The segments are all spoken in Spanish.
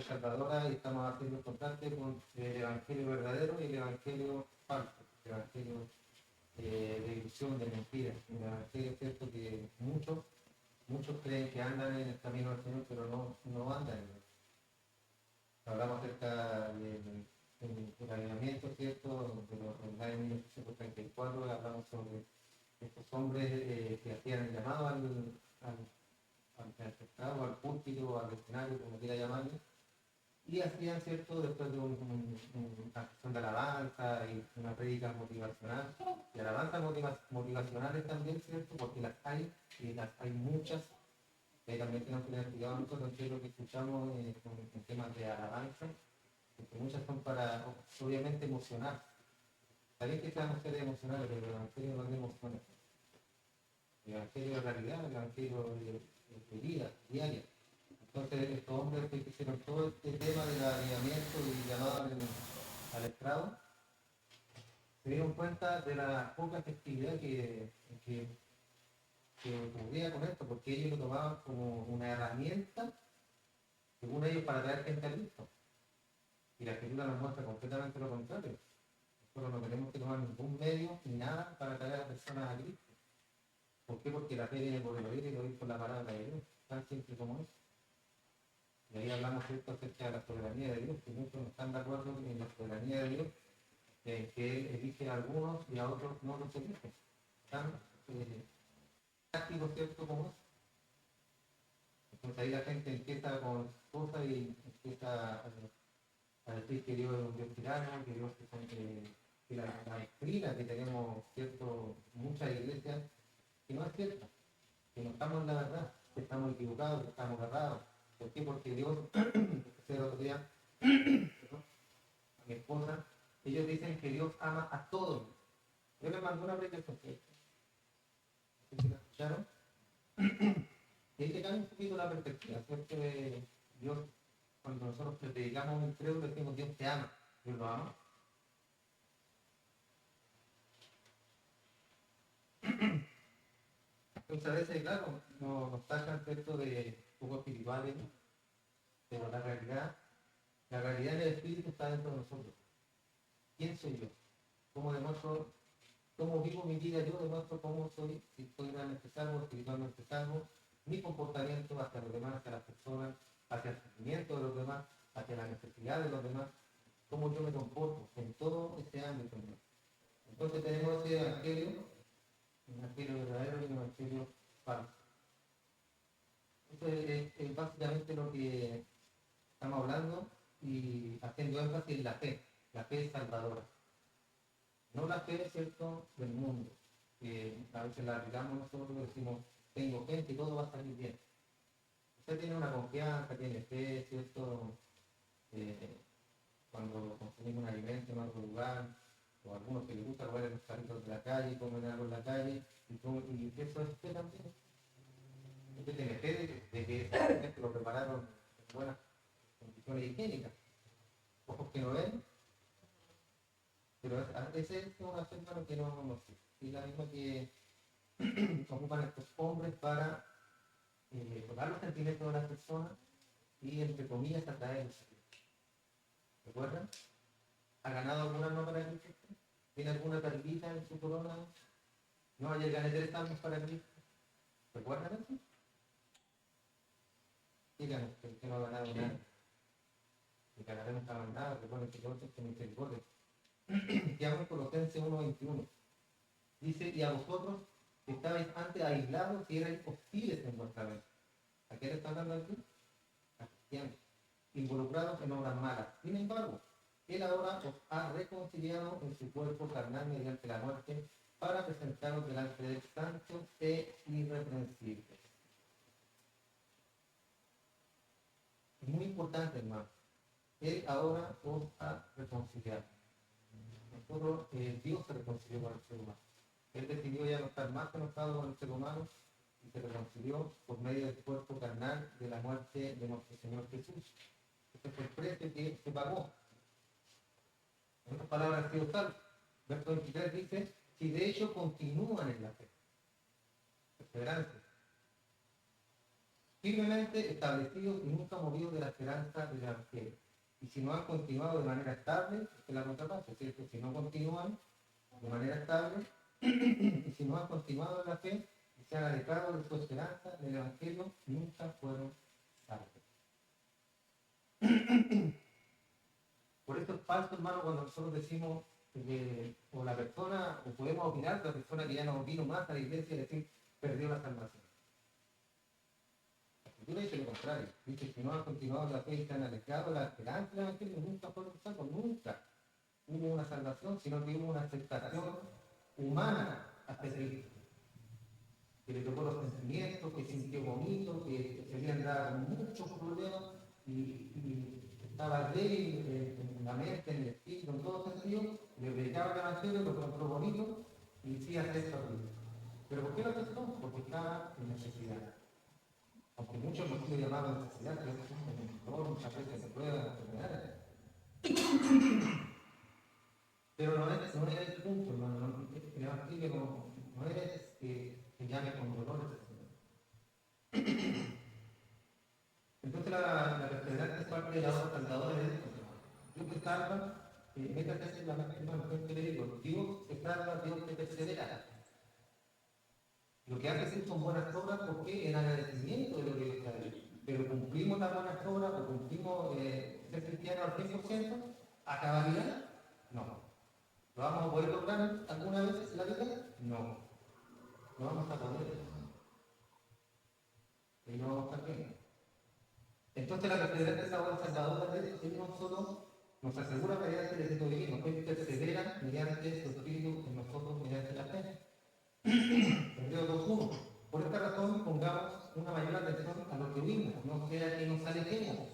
salvadora y estamos haciendo contraste con el evangelio verdadero y el evangelio falso, el evangelio de ilusión, de mentira. El evangelio es cierto que muchos creen que andan en el camino del Señor, pero no andan en él. Hablamos acerca del avivamiento, ¿cierto? Del año 1934, hablamos sobre estos hombres que hacían el llamado al pescado, al púlpito, al escenario, como quiera llamarle, y hacían, ¿cierto?, después de una acción de alabanza y una prédica motivacional, y alabanzas motivacionales también, ¿cierto?, porque las hay, y las hay muchas, que también tenemos que tener cuidado nosotros en lo que escuchamos en temas de alabanza, porque muchas son para, obviamente, emocionar. Sabéis que seamos seres emocionales, pero el evangelio no es emociones. El evangelio es realidad, el evangelio es vida diaria. Entonces, estos hombres que hicieron todo este tema del avivamiento y llamaban al estrado, se dieron cuenta de la poca efectividad que ocurría con esto, porque ellos lo tomaban como una herramienta, según ellos, para traer gente a Cristo. Y la escritura nos muestra completamente lo contrario. Nosotros no tenemos que tomar ningún medio ni nada para traer a las personas a Cristo. ¿Por qué? Porque la fe viene por el oír y el oír por la palabra de Dios, tan simple como eso. Y ahí hablamos, ¿cierto?, acerca de la soberanía de Dios, que muchos no están de acuerdo en la soberanía de Dios, en que Él elige a algunos y a otros no los elige. Tan práctico, ¿cierto?, como eso. Entonces ahí la gente empieza con cosas y empieza a decir que Dios es un Dios tirano, que Dios es que la doctrina que tenemos, ¿cierto?, muchas iglesias, que no es cierta, que no estamos en la verdad, que estamos equivocados, que estamos errados. ¿Por qué? Porque Dios, el otro día, a mi esposa, ellos dicen que Dios ama a todos. Yo les mandé una predicación, no sé si la escucharon, y ahí te cambia un poquito la perspectiva, ¿cierto? Dios, cuando nosotros predicamos un credo, decimos Dios te ama, Dios lo ama. Entonces a veces, claro, nos tacan, ¿cierto?, de poco espirituales, ¿no? Pero la realidad del espíritu está dentro de nosotros. ¿Quién soy yo? ¿Cómo demuestro, cómo vivo mi vida? Yo demuestro cómo soy, si estoy realmente salvo, espiritualmente salvo, mi comportamiento hacia los demás, hacia las personas, hacia el sentimiento de los demás, hacia la necesidad de los demás, cómo yo me comporto en todo ese ámbito. Entonces tenemos ese evangelio, un evangelio verdadero y un evangelio falso. Esto es básicamente lo que estamos hablando y haciendo énfasis en la fe salvadora. No la fe, ¿cierto?, del mundo, que a veces la aplicamos nosotros, decimos, tengo gente y todo va a salir bien. Usted tiene una confianza, tiene fe, ¿cierto? Cuando consumimos un alimento en otro lugar, o a algunos que les gusta comer en los carritos de la calle, comen algo en la calle, y eso es fe también. Usted tiene fe de que ese alimento lo prepararon en buenas condiciones higiénicas. Ojos que no ven, pero ese es una fe, hermano, que no existe. Y la misma que ocupan estos hombres para tocar los sentimientos de las personas y, entre comillas, atraerlos. ¿Recuerdan? ¿Ha ganado alguna alma para Cristo? ¿Tiene alguna perlita en su corona? ¿No? ¿Ayer gané 3 almas para Cristo? ¿Recuerdan eso? Díganos, que no ha ganado nada. Y ganaremos jamás nada. Recuerden que Dios es misericordia. Y hago en Colosenses 1:21. Dice, y a vosotros que estabais antes aislados y erais hostiles en vuestra mente. ¿A qué le está hablando aquí? A cristianos. Involucrados en obras malas. Sin embargo, Él ahora os ha reconciliado en su cuerpo carnal mediante la muerte para presentaros delante del santo e irreprensible. Es muy importante, hermano. Él ahora os ha reconciliado. Nosotros, Dios se reconcilió con el ser humano. Él decidió ya no estar más conectado con el ser humano y se reconcilió por medio del cuerpo carnal de la muerte de nuestro Señor Jesús. Este fue el precio que se pagó. En otras palabras, Dios tal. Verso 23 dice, si de hecho continúan en la fe. Perseverancia. firmemente establecidos y nunca movidos de la esperanza del Evangelio. Y si no han continuado de manera estable, esta es la contraparte, ¿cierto? Si no continúan de manera estable, y si no han continuado en la fe, y se han alejado de su esperanza del Evangelio, nunca fueron salvos. Por eso es falso, hermano, cuando nosotros decimos o la persona, o podemos opinar de la persona que ya no vino más a la iglesia y decir, perdió la salvación. La Escritura dice lo contrario. Dice que no han continuado en la fe y se han alejado de la esperanza del Evangelio, nunca fueron salvos, nunca hubo una salvación, sino que hubo una aceptación humana hacia Cristo. Que le tocó los sentimientos, que sintió bonito, que se habían dado muchos problemas y estaba débil en la mente, en el espíritu, en todo sentido, le predicaba el Evangelio, lo encontró bonito y sí acepta a Cristo. ¿Pero por qué lo aceptó? Porque estaba en necesidad. Aunque muchos no quieren llamar necesidad, pero en dolor, muchas veces se prueban enfermedades. Pero no es el punto, hermano. El Evangelio no es que llame con dolor. Entonces la perseverancia es parte de la obra salvadora de Dios. Dios te salva, métase en la mente, le digo, Dios te salva, Dios te persevera. Lo que hace son buenas obras porque en agradecimiento de lo que Dios te ha hecho. Pero cumplimos las buenas obras o cumplimos ser cristianos al 100%, a cabalidad, no. ¿Lo vamos a poder lograr alguna vez en la vida? No. No vamos a poder. Y no vamos a estar bien. Entonces la perseverancia es la obra salvadora de Dios. Él no solo nos asegura mediante el Espíritu Divino, Él persevera mediante su Espíritu en nosotros, mediante la fe. Hebreo 2.1. Por esta razón pongamos una mayor atención a lo que oímos, no sea que nos alejemos.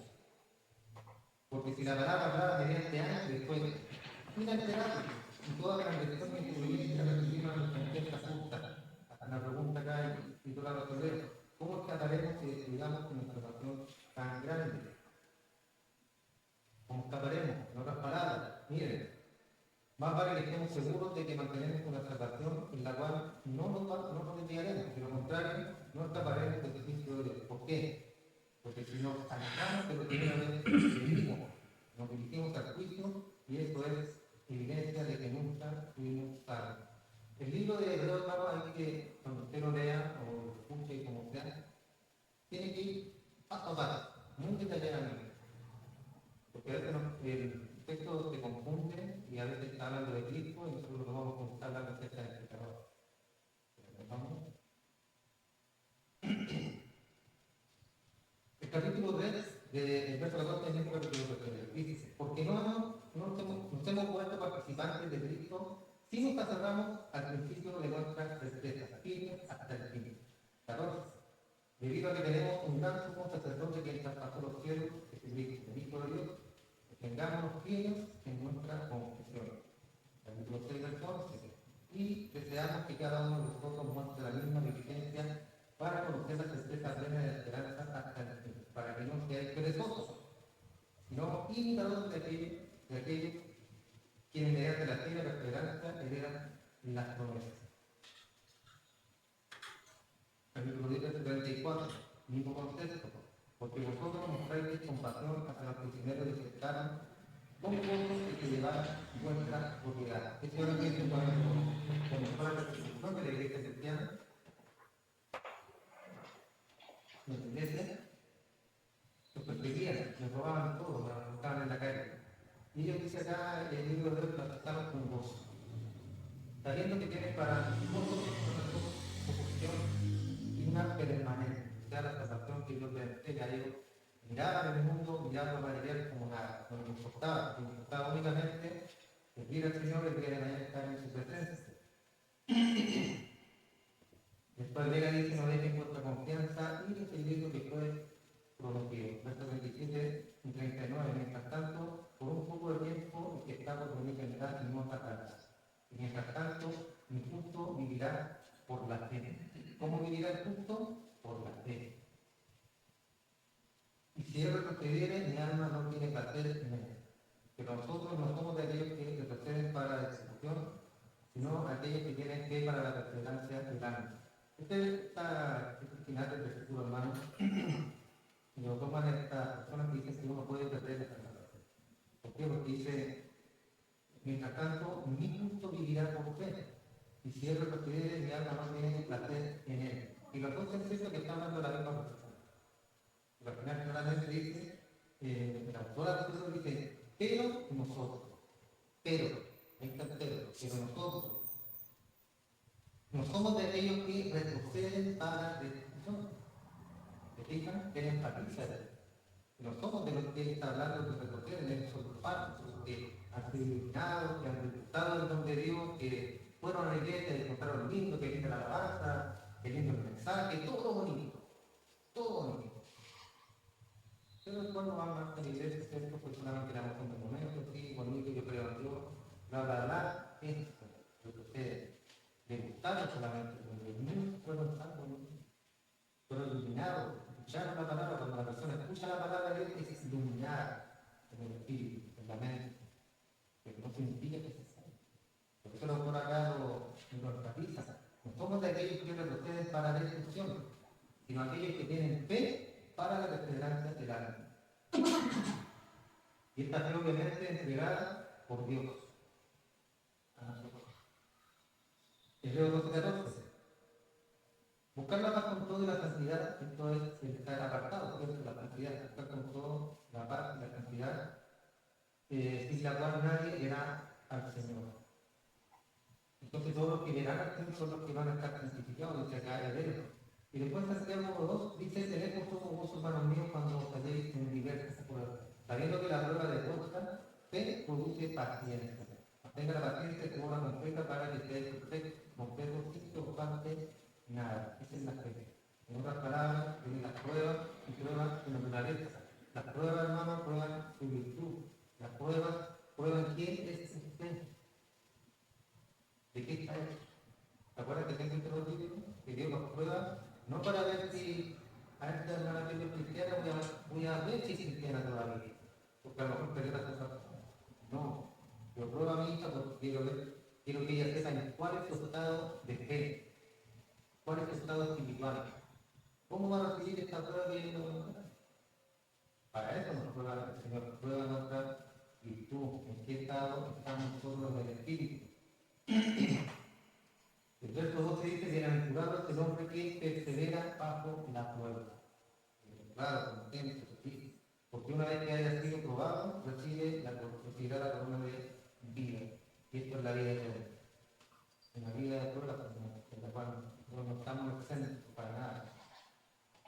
Porque si la palabra hablada mediante ángeles fue inalterable, y toda transgresión y desobediencia recibimos una recompensa justa. Hasta la pregunta acá y toda la resolvemos. ¿Cómo escaparemos si descuidamos con nuestra pasión tan grande? ¿Cómo escaparemos? En otras palabras, miren, más vale que estemos seguros de que mantenemos una salvación en la cual no nos desviaremos, de lo contrario, no escaparemos del juicio de Dios. ¿Por qué? Porque si nos alejamos de lo que una vez vivimos, nos dirigimos al juicio y eso es evidencia de que nunca fuimos salvos. El libro de Hebreos, hermano, hay que, cuando usted lo lea o lo escuche como sea, tiene que ir paso a paso, muy detalladamente. Porque a veces el texto se confunde y a veces está hablando de Cristo y nosotros lo tomamos como está hablando acerca del pecador. El capítulo 3, del verso 14 en el capítulo 3, dice, porque no nos hemos vuelto participantes de Cristo si nos aferramos al principio de nuestra certeza, firmes hasta el fin. 14. Debido a que tenemos un gran sumo sacerdote que traspasó los cielos, Jesucristo, el Hijo de Dios, tengámonos firmes en nuestra confesión. Capítulo 6 del 11. Y deseamos que cada uno de nosotros muestre la misma diligencia para conocer la certeza plena de la esperanza hasta el fin, para que no seáis perezosos, sino imitadores de aquellos quienes mediante la fe y la esperanza heredan las promesas. Capítulo 10, 34, mismo contexto, porque vosotros mostráis compasión hacia los prisioneros que se estaban con cosas que llevaran vuestra propiedad. Esto es lo que dice cuando fue la persecución de la iglesia cristiana. ¿Me entendés? Los perseguían, les robaban todo, los estaban en la calle. Y ellos dicen acá, el libro de Dios, los estaban con gozo, sabiendo que tienen para vosotros una oposición y una permanencia, o sea, la salvación que Dios les entrega a ellos. Miraban el mundo, miraban lo material como nada, no les importaba únicamente servir al Señor y que estar en su presencia. Después llega y dice, no dejen vuestra confianza y el libro que fue prometido. Verso 27 y 39. Mientras tanto, por un poco de tiempo, el que está por venir vendrá y no tardará. Y mientras tanto, mi justo vivirá por la fe. ¿Cómo vivirá el justo? Por la fe. Y si él retrocediere, mi alma no tiene placer en él. Pero nosotros no somos de aquellos que retroceden para la execución, sino aquellos que tienen fe para la perseverancia del alma. Esta finales del versículo, hermano, y lo toman estas personas que dicen que uno puede perder esta salvación. ¿Por qué? Porque dice, mientras tanto, mi justo vivirá por fe. Y si él lo quiere, mi alma no tiene placer en él. Y los dos es eso que está hablando la misma persona. La primera claramente dice, la autora de eso dice, pero nosotros, pero, ahí está pero nosotros, no somos de aquellos que retroceden para destrucción. ¿Se fijan? Que enfatiza eso. No somos de los que está hablando de retroceder, de esos falsos, que han sido iluminados, que han disfrutado del don de Dios, que fueron a la iglesia y encontraron lindo, que linda la alabanza, que lindo el mensaje, todo bonito, todo bonito. Pero después no van a la iglesia, ¿cierto? Pues solamente la emoción del momento, sí, bonito, yo creo en Dios, bla, bla, bla, esto, lo que ustedes les gustaron solamente, los niños fueron tan bonitos, fueron iluminados, escucharon la palabra, cuando la persona escucha la palabra de Dios es iluminada en el espíritu, en la mente, pero no significa que se sabe. Por eso el autor acá lo enfatiza. No somos de aquellos que retroceden para la destrucción, sino aquellos que tienen fe para la perseverancia del alma. Y esta fe obviamente entregada por Dios a nosotros. Hebreos 12:14. Buscar la paz con todo y la santidad, esto es estar apartado, ¿cierto? La santidad, buscar con todo la paz y la santidad, sin la cual nadie verá al Señor. Entonces todos los que verán al Señor son los que van a estar santificados, dice acá Hebreos. Y después Santiago 2 dice, tened por todo gozo, hermanos míos, cuando os halléis en diversas pruebas, sabiendo que la prueba de vuestra fe produce paciencia. Tenga la paciencia que una completa para que estéis perfectos, completos, sin que os falte nada. Esa es la fe. En otras palabras, tienen las pruebas y pruebas de naturaleza. Las pruebas, hermanos, prueban su virtud. Las pruebas prueban quién es su fe. ¿De qué está hecho? ¿Te acuerdas que tengo introducido? Que Dios nos prueba, no para ver si a esta hermana que es cristiana voy a ver si es cristiana todavía. Porque a lo mejor perder la salvación. No. Yo pruebo a mi hija porque quiero que ella sepa en cuál es su estado de fe, cuál es su estado espiritual. ¿Cómo va a recibir esta prueba que ella no va a dar? Para eso nos prueba el Señor, prueba nuestra virtud, en qué estado estamos nosotros en el espíritu. El verso 12 dice, bienaventurado es el hombre que persevera bajo la prueba. Claro, como siempre, porque una vez que haya sido probado, recibirá la corona de vida. Y esto es la vida eterna. En la vida de prueba, en la cual no estamos exentos para nada.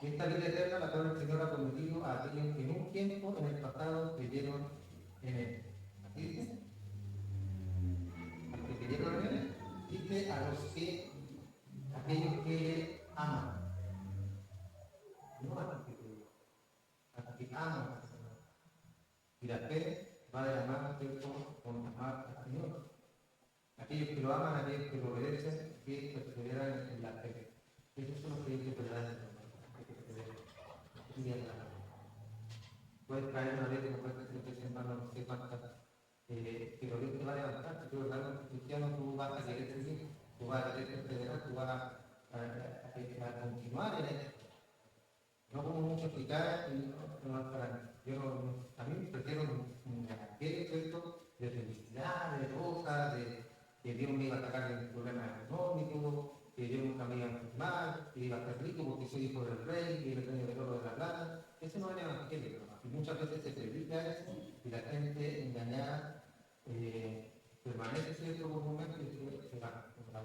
Y esta vida eterna la cual el Señor ha prometido a aquellos que en un tiempo, en el pasado, creyeron en Él. ¿Así dice? A los que creyeron en Él, dice a los que, aquellos que le aman. No a los que creen, a los que aman al Señor. Y la fe va de la mano, ¿cierto?, con amar al Señor. Aquellos que lo aman, aquellos que lo obedecen, que perseveran en la fe. Esos son los creyentes verdaderos, que perseveran. Puedes caer una vez, como puedes decir, hermano, no sé cuántas, pero Dios te va a levantar. Si tú eres realmente cristiano, tú vas a querer seguir, tú vas a querer perseverar, tú vas a continuar en esto. No como mucho explicar y no es para mí. Yo a mí prefiero un evangelio, ¿cierto?, de felicidad, de rosa, de que Dios me iba a sacar de un problema económico, que Dios nunca me iba a enfermar, que iba a ser rico porque soy hijo del rey, que el dueño del oro de la plata. Eso no es el evangelio, hermano. Y muchas veces se predica eso y la gente engañada permanece cierto por un momento y se va. Como la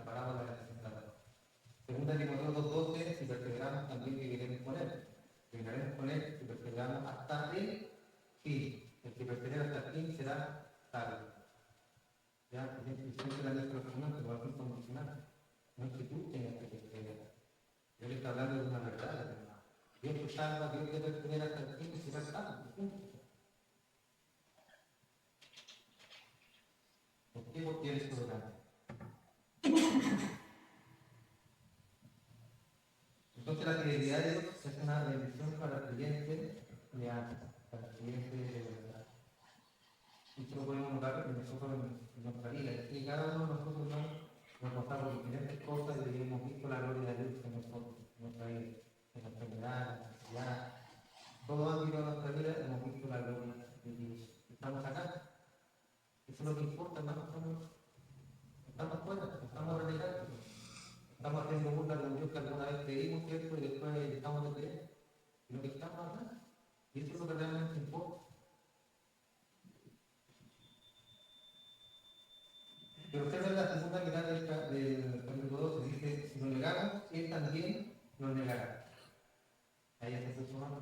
parábola de la sembradora. Segunda Timoteo 2:12, si perseveramos también viviremos con él. Viviremos con él si perseveramos hasta el fin. El que persevera hasta el fin será salvo. Ya, siempre la nuestra opinión, pero no es condicional. No es que tú tengas que perseverar. Yo le estoy hablando de una verdad, hermano. Dios te salva, Dios te persevera hasta el fin y será salvo. ¿Por qué? Porque eres soberano. Entonces la fidelidad de Dios es una bendición para el creyente leal, para el creyente de verdad. Y esto lo podemos notar en nosotros en nuestra vida. Es que cada uno de nosotros nos pasamos por diferentes cosas y hemos visto la gloria de Dios en nosotros. nuestra vida, en la enfermedad, en la ansiedad, todo ámbito de nuestra vida hemos visto la gloria de Dios. Estamos acá, eso es lo que importa, hermano, estamos fuera, estamos renegando, estamos haciendo burla de un Dios que alguna vez creímos, ¿cierto? Y después dejamos de creer. Y lo que estamos acá, y eso es lo que realmente importa. Pero usted ve la segunda mitad del capítulo 12, dice, si nos negamos, Él también nos negará. Ahí está su mano,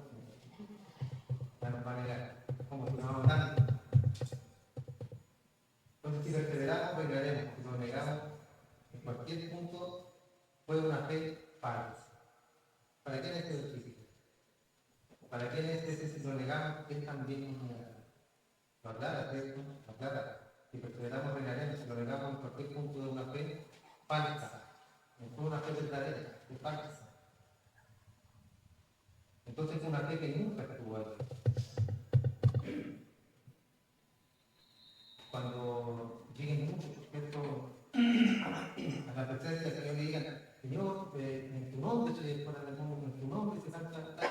ya nos va a negar, como si nos amamos. Entonces, si perseveramos, reinaremos. Si nos negamos, en cualquier punto, fue una fe falsa. ¿Para quién es este versículo? ¿Para quién es este si nos negamos, Él también nos negará? Lo aclara, ¿cierto? Lo aclara. Si perseveramos, reinaremos. Si lo negamos en cualquier punto de una fe falsa. No fue una fe verdadera, es falsa. Entonces es una fe que nunca estuvo ahí. Cuando lleguen muchos, ¿cierto? A la presencia del Señor y digan, Señor, en tu nombre soy el fuera del mundo, en tu nombre se salta tal cosa.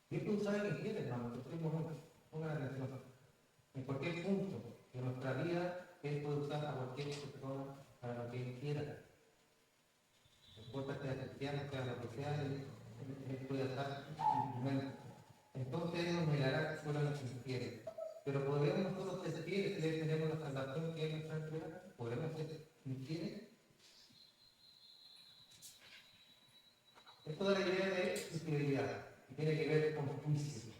Y esto sabe que quiere, hermano, que tenemos una atención. En cualquier punto de nuestra vida, Él puede usar a cualquier persona para lo que Él quiera. No importa que sea cristiano, sea lo que sea, Él puede usar instrumentos. Entonces Él nos negará que solamente se quiere. Pero podremos nosotros ser fieles si tenemos la salvación que Él nos ha entregado. Podremos ser fieles. Esto da la idea de infidelidad y tiene que ver con juicio.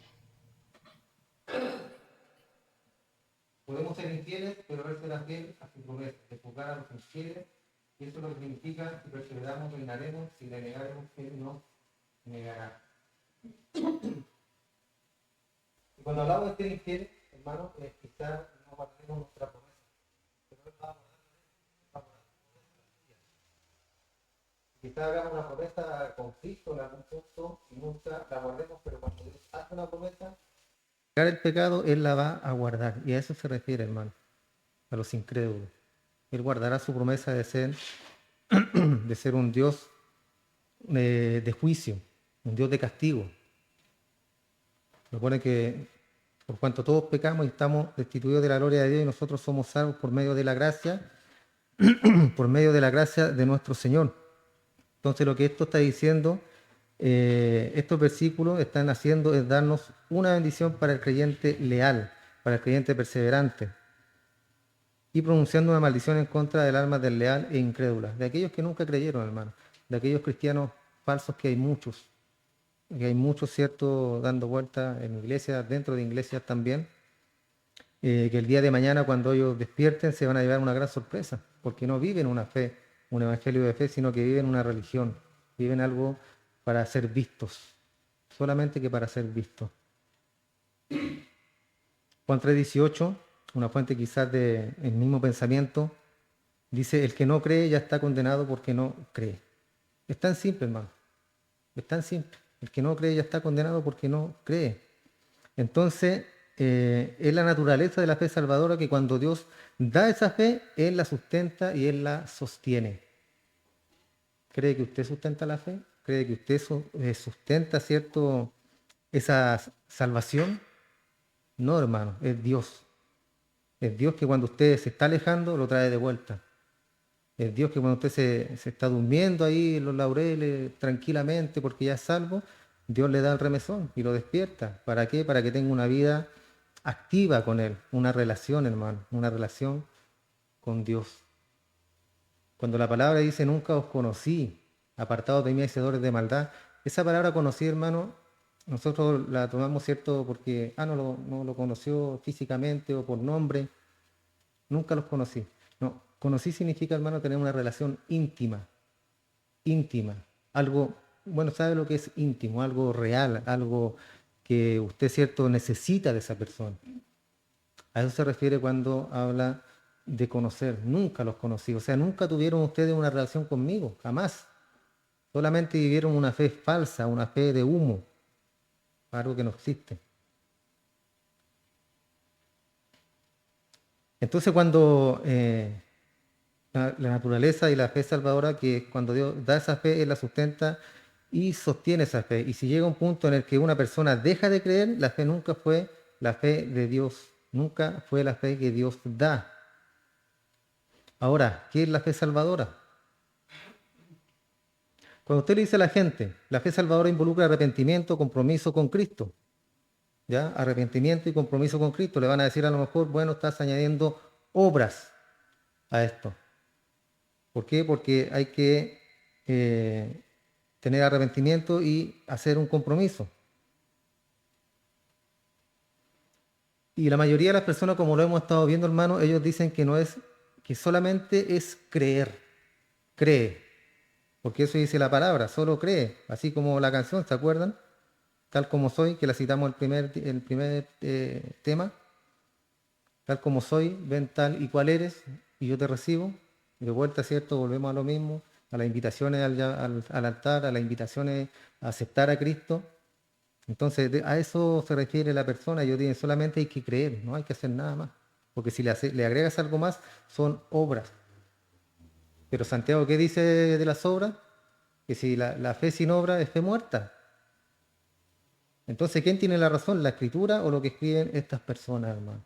Podemos ser infieles, pero Él será fiel a su promesa de juzgar a los infieles. Y eso es lo que significa, si perseveramos, reinaremos, si le negaremos, Él nos negará. Y cuando hablamos de ser infieles, hermanos, quizás no guardemos nuestra promesa. Pero Él va a guardar quizás hagamos una promesa con Cristo en algún punto y nunca la guardemos, pero cuando Dios hace una promesa, el pecado, Él la va a guardar. Y a eso se refiere, hermano, a los incrédulos. Él guardará su promesa de ser un Dios de juicio, un Dios de castigo. Supone que por cuanto todos pecamos y estamos destituidos de la gloria de Dios y nosotros somos salvos por medio de la gracia, por medio de la gracia de nuestro Señor. Entonces lo que esto está diciendo, estos versículos están haciendo es darnos una bendición para el creyente leal, para el creyente perseverante, y pronunciando una maldición en contra del alma del leal e incrédula, de aquellos que nunca creyeron, hermano, de aquellos cristianos falsos que hay muchos, ¿cierto?, dando vueltas en iglesias, dentro de iglesias también, que el día de mañana cuando ellos despierten se van a llevar una gran sorpresa, porque no viven una fe, un evangelio de fe, sino que viven una religión, viven algo para ser vistos, solamente que para ser vistos. Juan 3:18, una fuente quizás del mismo pensamiento, dice, el que no cree ya está condenado porque no cree. Es tan simple, hermano, es tan simple. El que no cree ya está condenado porque no cree. Entonces, es la naturaleza de la fe salvadora que cuando Dios da esa fe, Él la sustenta y Él la sostiene. ¿Cree que usted sustenta la fe? ¿Cree que usted sustenta, cierto, esa salvación? No, hermano, es Dios. Es Dios que cuando usted se está alejando, lo trae de vuelta. Es Dios que cuando usted se está durmiendo ahí en los laureles tranquilamente porque ya es salvo, Dios le da el remesón y lo despierta. ¿Para qué? Para que tenga una vida activa con Él, una relación, hermano, una relación con Dios. Cuando la palabra dice, nunca os conocí, apartados de mí, hacedores de maldad, esa palabra conocí, hermano, nosotros la tomamos, ¿cierto? Porque, no lo conoció físicamente o por nombre, nunca los conocí. No, conocí significa, hermano, tener una relación íntima, algo, bueno, sabe lo que es íntimo, algo real, algo que usted, ¿cierto?, necesita de esa persona. A eso se refiere cuando habla de conocer. Nunca los conocí, o sea, nunca tuvieron ustedes una relación conmigo, jamás. Solamente vivieron una fe falsa, una fe de humo, algo que no existe. Entonces cuando La naturaleza y la fe salvadora, que cuando Dios da esa fe, Él la sustenta y sostiene esa fe. Y si llega un punto en el que una persona deja de creer, la fe nunca fue la fe de Dios, nunca fue la fe que Dios da. Ahora, ¿qué es la fe salvadora? Cuando usted le dice a la gente, la fe salvadora involucra arrepentimiento, compromiso con Cristo. ¿Ya? Arrepentimiento y compromiso con Cristo. Le van a decir a lo mejor, bueno, estás añadiendo obras a esto. ¿Por qué? Porque hay que tener arrepentimiento y hacer un compromiso. Y la mayoría de las personas, como lo hemos estado viendo, hermano, ellos dicen que no es, que solamente es creer. Cree. Porque eso dice la palabra, solo cree. Así como la canción, ¿se acuerdan? Tal como soy, que la citamos el primer tema. Tal como soy, ven tal y cual eres, y yo te recibo. Y de vuelta, ¿cierto? Volvemos a lo mismo, a las invitaciones al altar, a las invitaciones a aceptar a Cristo. Entonces, a eso se refiere la persona. Yo digo, solamente hay que creer, no hay que hacer nada más. Porque si le agregas algo más, son obras. Pero Santiago, ¿qué dice de las obras? Que si la fe sin obra es fe muerta. Entonces, ¿quién tiene la razón? ¿La escritura o lo que escriben estas personas, hermano?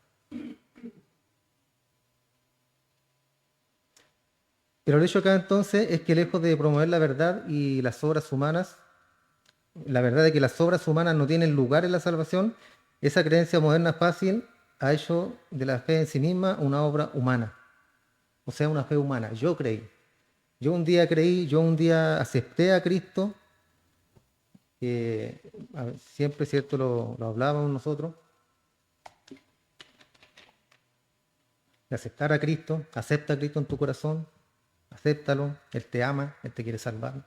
Pero el hecho acá entonces es que lejos de promover la verdad y las obras humanas, la verdad de que las obras humanas no tienen lugar en la salvación, esa creencia moderna fácil ha hecho de la fe en sí misma una obra humana, o sea, una fe humana. Yo creí, yo un día creí, yo un día acepté a Cristo, siempre, ¿cierto? Lo hablábamos nosotros, de aceptar a Cristo, acepta a Cristo en tu corazón, acéptalo, Él te ama, Él te quiere salvar.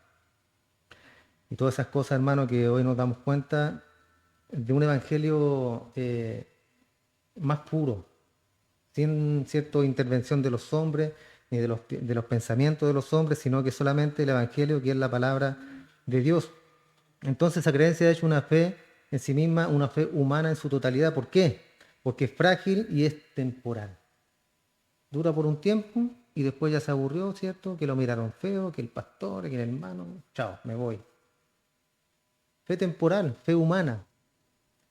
Y todas esas cosas, hermano, que hoy nos damos cuenta de un evangelio más puro, sin cierta intervención de los hombres ni de los pensamientos de los hombres, sino que solamente el evangelio, que es la palabra de Dios. Entonces esa creencia ha hecho una fe en sí misma, una fe humana en su totalidad. ¿Por qué? Porque es frágil y es temporal. Dura por un tiempo y después ya se aburrió, ¿cierto? Que lo miraron feo, que el pastor, que el hermano, chao, me voy. Fe temporal, fe humana,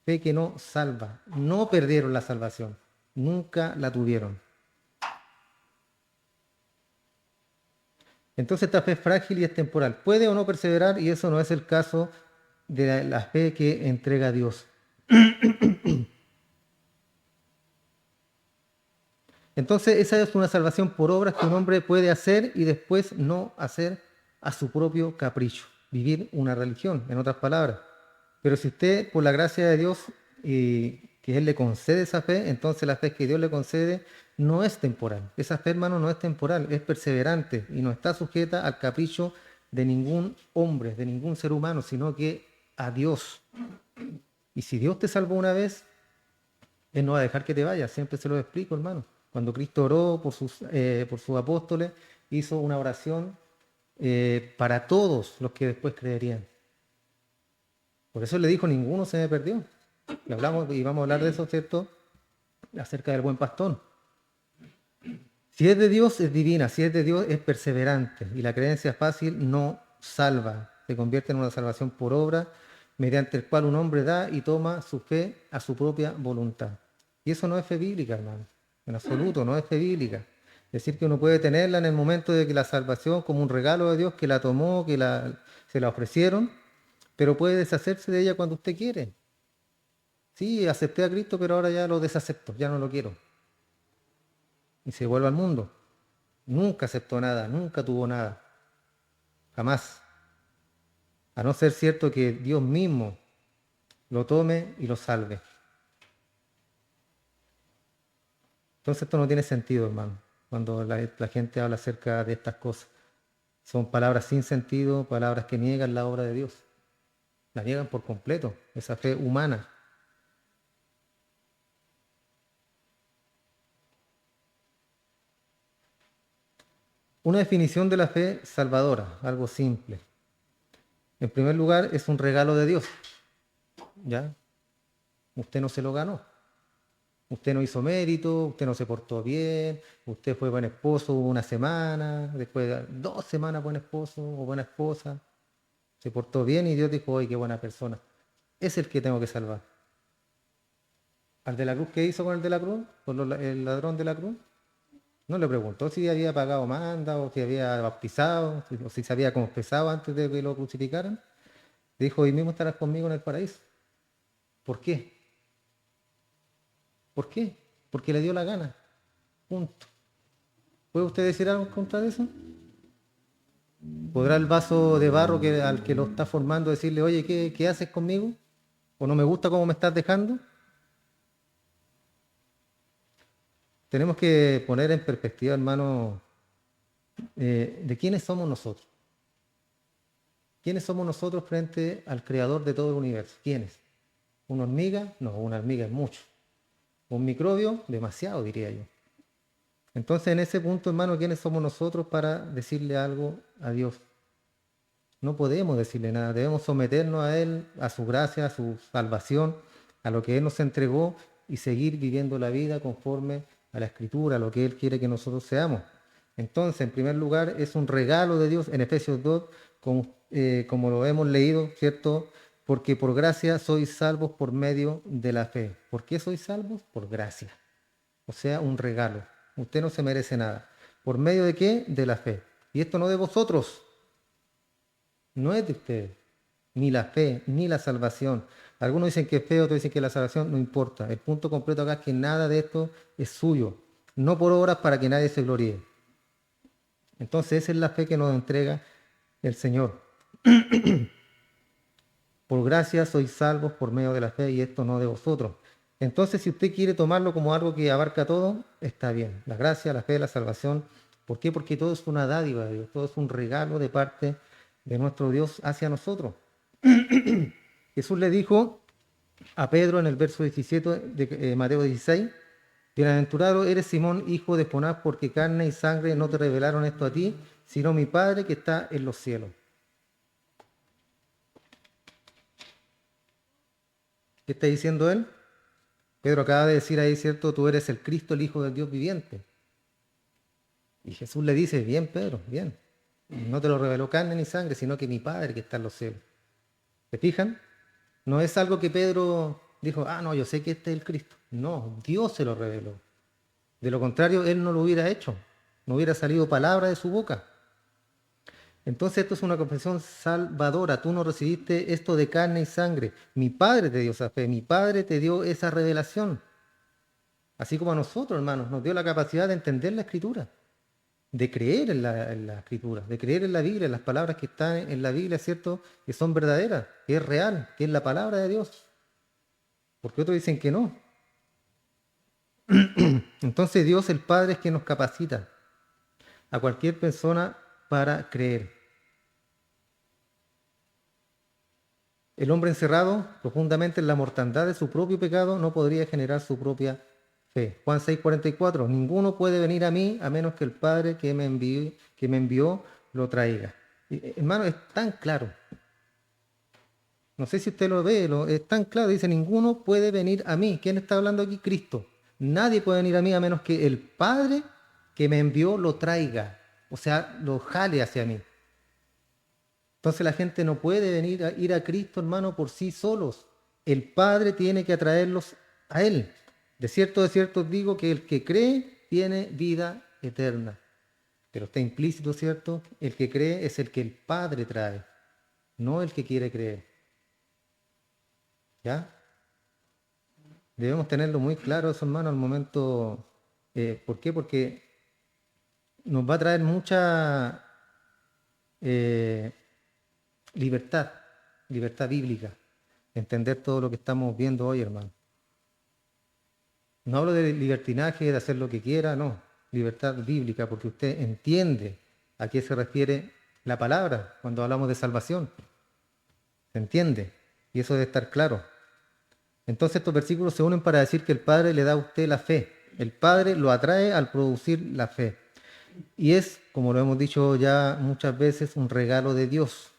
fe que no salva. No perdieron la salvación, nunca la tuvieron. Entonces esta fe es frágil y es temporal. Puede o no perseverar y eso no es el caso de la fe que entrega a Dios. Entonces esa es una salvación por obras que un hombre puede hacer y después no hacer a su propio capricho. Vivir una religión, en otras palabras. Pero si usted, por la gracia de Dios, y que Él le concede esa fe, entonces la fe que Dios le concede no es temporal. Esa fe, hermano, no es temporal, es perseverante y no está sujeta al capricho de ningún hombre, de ningún ser humano, sino que a Dios. Y si Dios te salvó una vez, Él no va a dejar que te vayas. Siempre se lo explico, hermano. Cuando Cristo oró por sus apóstoles, hizo una oración para todos los que después creerían. Por eso le dijo, ninguno se me perdió. Y hablamos, y vamos a hablar de eso, ¿cierto? Acerca del buen pastor. Si es de Dios, es divina. Si es de Dios, es perseverante. Y la creencia fácil no salva. Se convierte en una salvación por obra, mediante el cual un hombre da y toma su fe a su propia voluntad. Y eso no es fe bíblica, hermano. En absoluto, no es fe bíblica. Es decir, que uno puede tenerla en el momento de que la salvación, como un regalo de Dios, que la tomó, se la ofrecieron, pero puede deshacerse de ella cuando usted quiere. Sí, acepté a Cristo, pero ahora ya lo desacepto, ya no lo quiero. Y se vuelve al mundo. Nunca aceptó nada, nunca tuvo nada. Jamás. A no ser cierto que Dios mismo lo tome y lo salve. Entonces esto no tiene sentido, hermano, cuando la gente habla acerca de estas cosas. Son palabras sin sentido, palabras que niegan la obra de Dios. La niegan por completo, esa fe humana. Una definición de la fe salvadora, algo simple. En primer lugar, es un regalo de Dios. ¿Ya? Usted no se lo ganó. Usted no hizo mérito, usted no se portó bien, usted fue buen esposo una semana, después de 2 semanas buen esposo o buena esposa, se portó bien y Dios dijo, ¡ay, qué buena persona! Es el que tengo que salvar. ¿Al de la cruz qué hizo con el de la cruz? ¿Con el ladrón de la cruz? No le preguntó si había pagado manda o si había bautizado o si se había confesado antes de que lo crucificaran. Dijo, hoy mismo estarás conmigo en el paraíso. ¿Por qué? ¿Por qué? Porque le dio la gana. Punto. ¿Puede usted decir algo contra eso? ¿Podrá el vaso de barro al que lo está formando decirle, oye, ¿qué haces conmigo? ¿O no me gusta cómo me estás dejando? Tenemos que poner en perspectiva, hermano, de quiénes somos nosotros. ¿Quiénes somos nosotros frente al creador de todo el universo? ¿Quiénes? ¿Una hormiga? No, una hormiga es mucho. ¿Un microbio? Demasiado, diría yo. Entonces, en ese punto, hermano, ¿quiénes somos nosotros para decirle algo a Dios? No podemos decirle nada, debemos someternos a Él, a su gracia, a su salvación, a lo que Él nos entregó y seguir viviendo la vida conforme a la Escritura, a lo que Él quiere que nosotros seamos. Entonces, en primer lugar, es un regalo de Dios en Efesios 2, como lo hemos leído, ¿cierto? Porque por gracia sois salvos por medio de la fe. ¿Por qué sois salvos? Por gracia. O sea, un regalo. Usted no se merece nada. ¿Por medio de qué? De la fe. Y esto no de vosotros, no es de ustedes, ni la fe, ni la salvación. Algunos dicen que es feo, otros dicen que la salvación no importa. El punto completo acá es que nada de esto es suyo, no por obras para que nadie se gloríe. Entonces esa es la fe que nos entrega el Señor. Por gracia sois salvos por medio de la fe y esto no de vosotros. Entonces si usted quiere tomarlo como algo que abarca todo, está bien. La gracia, la fe, la salvación. ¿Por qué? Porque todo es una dádiva de Dios, todo es un regalo de parte de nuestro Dios hacia nosotros. Jesús le dijo a Pedro en el verso 17 de Mateo 16, bienaventurado eres Simón, hijo de Jonás, porque carne y sangre no te revelaron esto a ti, sino mi Padre que está en los cielos. ¿Qué está diciendo él? Pedro acaba de decir ahí, ¿cierto? Tú eres el Cristo, el Hijo del Dios viviente. Y Jesús le dice, bien, Pedro, bien. No te lo reveló carne ni sangre, sino que mi Padre que está en los cielos. ¿Se fijan? No es algo que Pedro dijo, no, yo sé que este es el Cristo. No, Dios se lo reveló. De lo contrario, él no lo hubiera hecho. No hubiera salido palabra de su boca. Entonces esto es una confesión salvadora. Tú no recibiste esto de carne y sangre. Mi Padre te dio esa fe. Mi Padre te dio esa revelación. Así como a nosotros, hermanos, nos dio la capacidad de entender la Escritura, de creer en la Escritura, de creer en la Biblia, en las palabras que están en la Biblia, ¿cierto? Que son verdaderas, que es real, que es la palabra de Dios. Porque otros dicen que no. Entonces Dios el Padre es quien nos capacita a cualquier persona para creer. El hombre encerrado profundamente en la mortandad de su propio pecado no podría generar su propia fe. Juan 6:44, ninguno puede venir a mí a menos que el Padre que me envió lo traiga. Hermano, es tan claro. No sé si usted lo ve, es tan claro. Dice, ninguno puede venir a mí. ¿Quién está hablando aquí? Cristo. Nadie puede venir a mí a menos que el Padre que me envió lo traiga. O sea, lo jale hacia mí. Entonces la gente no puede ir a Cristo, hermano, por sí solos. El Padre tiene que atraerlos a Él. De cierto os digo que el que cree tiene vida eterna. Pero está implícito, ¿cierto? El que cree es el que el Padre trae, no el que quiere creer. ¿Ya? Debemos tenerlo muy claro eso, hermano, al momento. ¿Por qué? Porque nos va a traer mucha libertad bíblica, entender todo lo que estamos viendo hoy, hermano. No hablo de libertinaje, de hacer lo que quiera, no. Libertad bíblica, porque usted entiende a qué se refiere la palabra cuando hablamos de salvación. ¿Se entiende? Y eso debe estar claro. Entonces estos versículos se unen para decir que el Padre le da a usted la fe. El Padre lo atrae al producir la fe. Y es, como lo hemos dicho ya muchas veces, un regalo de Dios.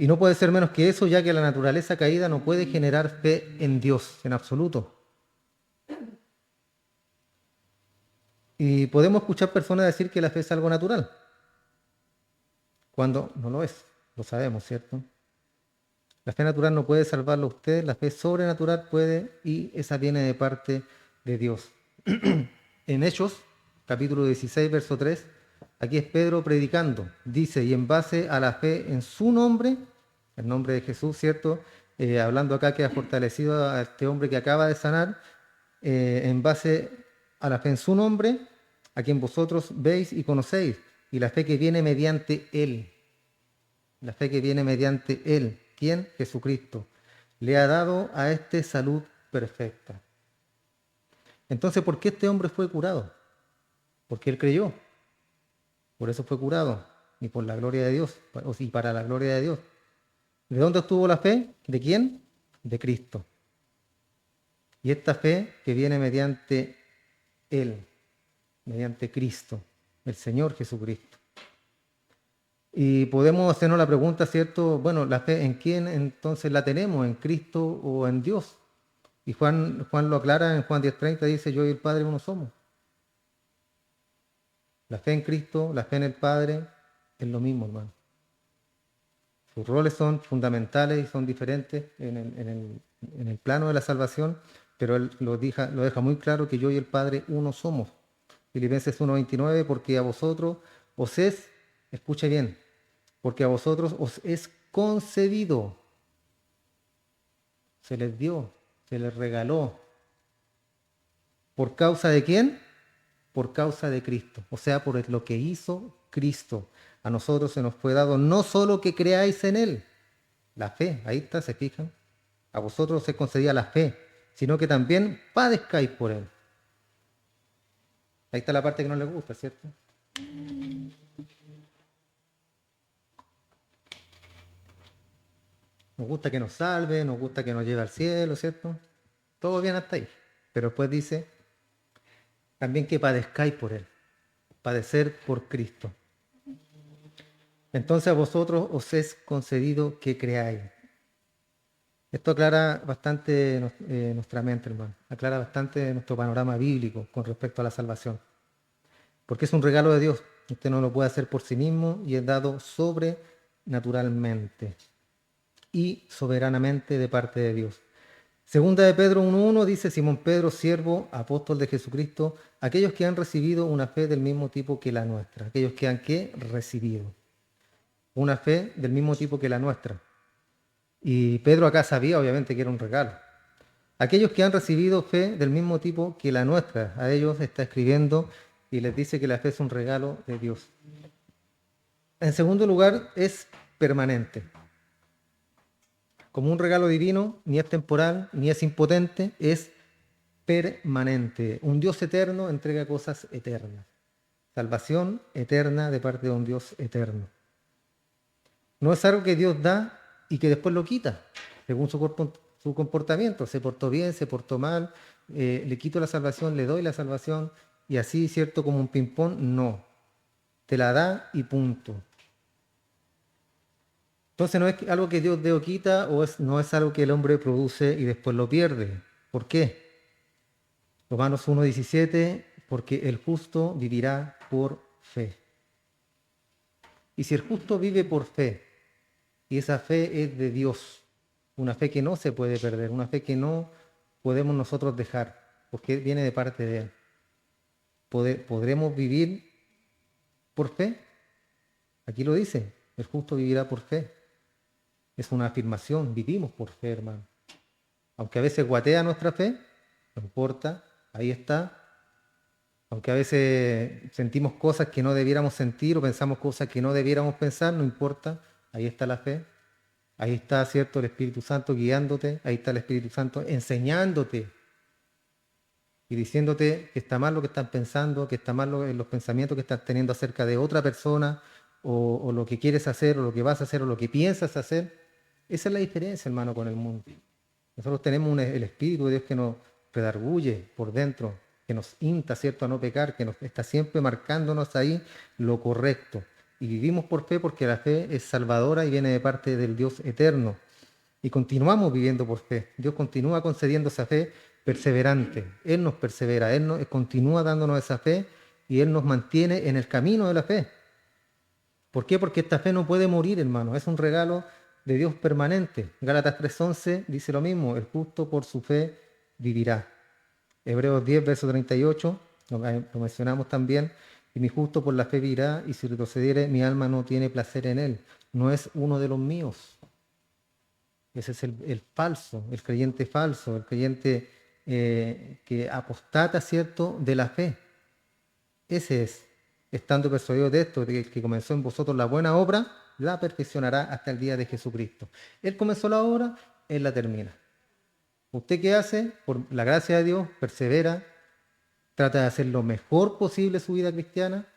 Y no puede ser menos que eso, ya que la naturaleza caída no puede generar fe en Dios, en absoluto. Y podemos escuchar personas decir que la fe es algo natural, cuando no lo es, lo sabemos, ¿cierto? La fe natural no puede salvarlo a usted, la fe sobrenatural puede, y esa viene de parte de Dios. En Hechos, capítulo 16, verso 3, aquí es Pedro predicando, dice, y en base a la fe en su nombre, el nombre de Jesús, ¿cierto? Hablando acá que ha fortalecido a este hombre que acaba de sanar, en base a la fe en su nombre, a quien vosotros veis y conocéis, y la fe que viene mediante Él. La fe que viene mediante Él. ¿Quién? Jesucristo. Le ha dado a este salud perfecta. Entonces, ¿por qué este hombre fue curado? Porque él creyó. Por eso fue curado. Y por la gloria de Dios. Y para la gloria de Dios. ¿De dónde obtuvo la fe? ¿De quién? De Cristo. Y esta fe que viene mediante Él. Mediante Cristo. El Señor Jesucristo. Y podemos hacernos la pregunta, ¿cierto? Bueno, ¿la fe en quién entonces la tenemos? ¿En Cristo o en Dios? Y Juan lo aclara en Juan 10:30, dice, yo y el Padre uno somos. La fe en Cristo, la fe en el Padre, es lo mismo, hermano. Sus roles son fundamentales y son diferentes en el plano de la salvación, pero él lo deja muy claro que yo y el Padre uno somos. Filipenses 1:29, porque a vosotros os es, escuche bien, porque a vosotros os es concedido, se les dio, se les regaló. ¿Por causa de quién? Por causa de Cristo, o sea, por lo que hizo Cristo. A nosotros se nos fue dado no solo que creáis en Él, la fe, ahí está, se fijan. A vosotros se concedía la fe, sino que también padezcáis por Él. Ahí está la parte que no les gusta, ¿cierto? Nos gusta que nos salve, nos gusta que nos lleve al cielo, ¿cierto? Todo bien hasta ahí. Pero después dice también que padezcáis por Él. Padecer por Cristo. Entonces a vosotros os es concedido que creáis. Esto aclara bastante nuestra mente, hermano. Aclara bastante nuestro panorama bíblico con respecto a la salvación. Porque es un regalo de Dios. Usted no lo puede hacer por sí mismo y es dado sobrenaturalmente y soberanamente de parte de Dios. Segunda de Pedro 1:1 dice, Simón Pedro, siervo, apóstol de Jesucristo, aquellos que han recibido una fe del mismo tipo que la nuestra. Aquellos que han ¿qué? Recibido una fe del mismo tipo que la nuestra. Y Pedro acá sabía obviamente que era un regalo. Aquellos que han recibido fe del mismo tipo que la nuestra, a ellos está escribiendo y les dice que la fe es un regalo de Dios. En segundo lugar, es permanente. Como un regalo divino, ni es temporal, ni es impotente, es permanente. Un Dios eterno entrega cosas eternas. Salvación eterna de parte de un Dios eterno. No es algo que Dios da y que después lo quita, según su comportamiento. Se portó bien, se portó mal, le quito la salvación, le doy la salvación, y así, ¿cierto? Como un ping-pong, no. Te la da y punto. Entonces no es algo que Dios dé o quita, no es algo que el hombre produce y después lo pierde. ¿Por qué? Romanos 1:17, porque el justo vivirá por fe. Y si el justo vive por fe, y esa fe es de Dios, una fe que no se puede perder, una fe que no podemos nosotros dejar, porque viene de parte de Él. ¿Podremos vivir por fe? Aquí lo dice, el justo vivirá por fe. Es una afirmación, vivimos por fe, hermano. Aunque a veces guatea nuestra fe, no importa, ahí está. Aunque a veces sentimos cosas que no debiéramos sentir o pensamos cosas que no debiéramos pensar, no importa, ahí está la fe. Ahí está, ¿cierto?, el Espíritu Santo guiándote, ahí está el Espíritu Santo enseñándote y diciéndote que está mal lo que estás pensando, que está mal los pensamientos que estás teniendo acerca de otra persona, o lo que quieres hacer, o lo que vas a hacer, o lo que piensas hacer. Esa es la diferencia, hermano, con el mundo. Nosotros tenemos el Espíritu de Dios que nos redarguye por dentro, que nos insta, ¿cierto?, a no pecar, que nos está siempre marcándonos ahí lo correcto. Y vivimos por fe porque la fe es salvadora y viene de parte del Dios eterno. Y continuamos viviendo por fe. Dios continúa concediendo esa fe perseverante. Él nos persevera, Él nos, continúa dándonos esa fe y Él nos mantiene en el camino de la fe. ¿Por qué? Porque esta fe no puede morir, hermano. Es un regalo de Dios permanente. Gálatas 3:11 dice lo mismo. El justo por su fe vivirá. Hebreos 10, verso 38, lo mencionamos también. Y mi justo por la fe vivirá, y si retrocediere, mi alma no tiene placer en él. No es uno de los míos. Ese es el falso, el creyente falso, el creyente que apostata, ¿cierto?, de la fe. Ese es, estando persuadido de esto, de que el que comenzó en vosotros la buena obra, la perfeccionará hasta el día de Jesucristo. Él comenzó la obra, Él la termina. ¿Usted qué hace? Por la gracia de Dios, persevera, trata de hacer lo mejor posible su vida cristiana.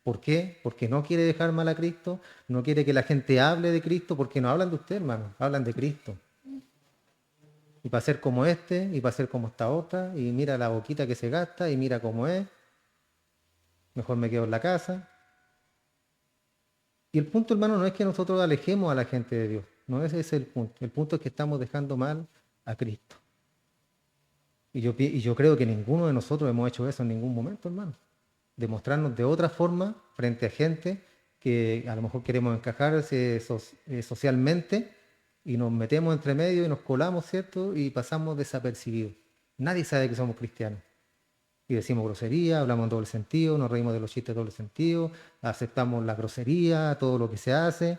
¿Por qué? Porque no quiere dejar mal a Cristo, no quiere que la gente hable de Cristo, porque no hablan de usted, hermano, hablan de Cristo. Y para ser como este, y para ser como esta otra, y mira la boquita que se gasta, y mira cómo es, mejor me quedo en la casa. Y el punto, hermano, no es que nosotros alejemos a la gente de Dios, no ese es el punto es que estamos dejando mal a Cristo. Y yo creo que ninguno de nosotros hemos hecho eso en ningún momento, hermano. Demostrarnos de otra forma frente a gente que a lo mejor queremos encajarse socialmente y nos metemos entre medio y nos colamos, ¿cierto? Y pasamos desapercibidos. Nadie sabe que somos cristianos. Y decimos grosería, hablamos en doble sentido, nos reímos de los chistes de doble sentido, aceptamos la grosería, todo lo que se hace.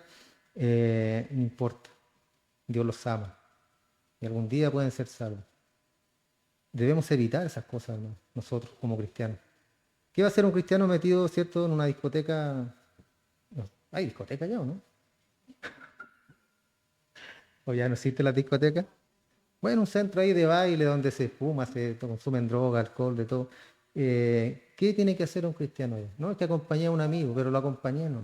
No importa. Dios los ama. Y algún día pueden ser salvos. Debemos evitar esas cosas, ¿no?, nosotros como cristianos. ¿Qué va a hacer un cristiano metido, ¿cierto?, en una discoteca? No, ¿hay discoteca ya o no? ¿O ya no existe la discoteca? Bueno, un centro ahí de baile donde se fuma, se consumen droga, alcohol, de todo. ¿Qué tiene que hacer un cristiano ahí? No, es que acompañé a un amigo, pero lo acompañé, no.